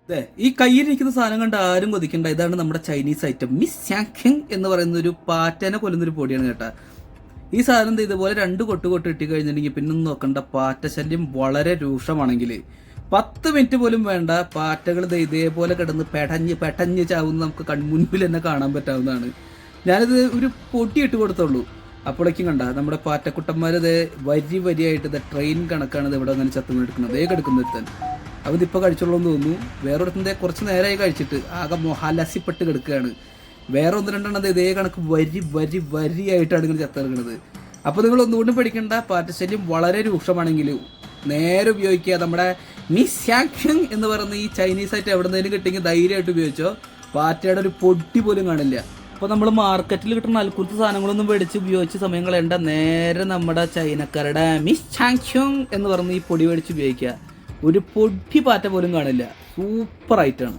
അതെ, ഈ കയ്യിലിരിക്കുന്ന സാധനം കണ്ട് ആരും കൊതിക്കണ്ട. ഇതാണ് നമ്മുടെ ചൈനീസ് ഐറ്റം മിസ് സാങ്കിങ് എന്ന് പറയുന്ന ഒരു പാറ്റേനെ കൊല്ലുന്നൊരു പൊടിയാണ് കേട്ടാ. ഈ സാധനം ഇതുപോലെ രണ്ട് കൊട്ട് കൊട്ട് ഇട്ടി കഴിഞ്ഞിട്ടുണ്ടെങ്കിൽ പിന്നെ ഒന്നും നോക്കണ്ട. പാറ്റ ശല്യം വളരെ രൂക്ഷമാണെങ്കിൽ 10 മിനിറ്റ് പോലും വേണ്ട, പാറ്റകൾ ഇതേപോലെ കിടന്ന് പെടഞ്ഞ് ചാവുന്ന നമുക്ക് കൺമുൻപിൽ തന്നെ കാണാൻ പറ്റാവുന്നതാണ്. ഞാനിത് ഒരു പൊടി ഇട്ട് കൊടുത്തുള്ളൂ, അപ്പോഴേക്കും കണ്ട നമ്മുടെ പാറ്റക്കുട്ടന്മാരത് വരിയായിട്ട് ട്രെയിൻ കണക്കാണ് ഇത് ഇവിടെ അങ്ങനെ ചത്തുമെടുക്കുന്നത്. അതേ കിടക്കുന്നൊരുത്തൻ അവതിപ്പോൾ കഴിച്ചോളൂ എന്ന് തോന്നുന്നു. വേറൊരുത്തൻ്റെ കുറച്ച് നേരമായി കഴിച്ചിട്ട് ആകെ മൊഹാലസിപ്പെട്ട് കിടക്കുകയാണ്. വേറെ ഒന്ന് രണ്ടെണ്ണം ഇതേ കണക്ക് വരിയായിട്ടാണ് ഇങ്ങനെ ചത്തിറങ്ങുന്നത്. അപ്പോൾ നിങ്ങൾ ഒന്നുകൊണ്ടും പേടിക്കേണ്ട. പാറ്റശല്യം വളരെ രൂക്ഷമാണെങ്കിൽ നേരെ ഉപയോഗിക്കുക. നമ്മുടെ മിസ് സാങ്കിങ് എന്ന് പറയുന്ന ഈ ചൈനീസ് ആയിട്ട് എവിടെ നിന്നെങ്കിലും കിട്ടിയെങ്കിൽ ധൈര്യമായിട്ട് ഉപയോഗിച്ചോ. പാറ്റയുടെ ഒരു പൊടി പോലും കാണില്ല. അപ്പോൾ നമ്മൾ മാർക്കറ്റിൽ കിട്ടുന്ന അൽക്കുലത്തെ സാധനങ്ങളൊന്നും മേടിച്ച് ഉപയോഗിച്ച് സമയം കളയണ്ട. നേരെ നമ്മുടെ ചൈനക്കാരുടെ മിസ് സാങ്കിങ് എന്ന് പറയുന്ന ഈ പൊടി മേടിച്ച് ഉപയോഗിക്കുക. ഒരു പൊടി പാറ്റ പോലും കാണില്ല. സൂപ്പർ ആയിട്ടാണ്.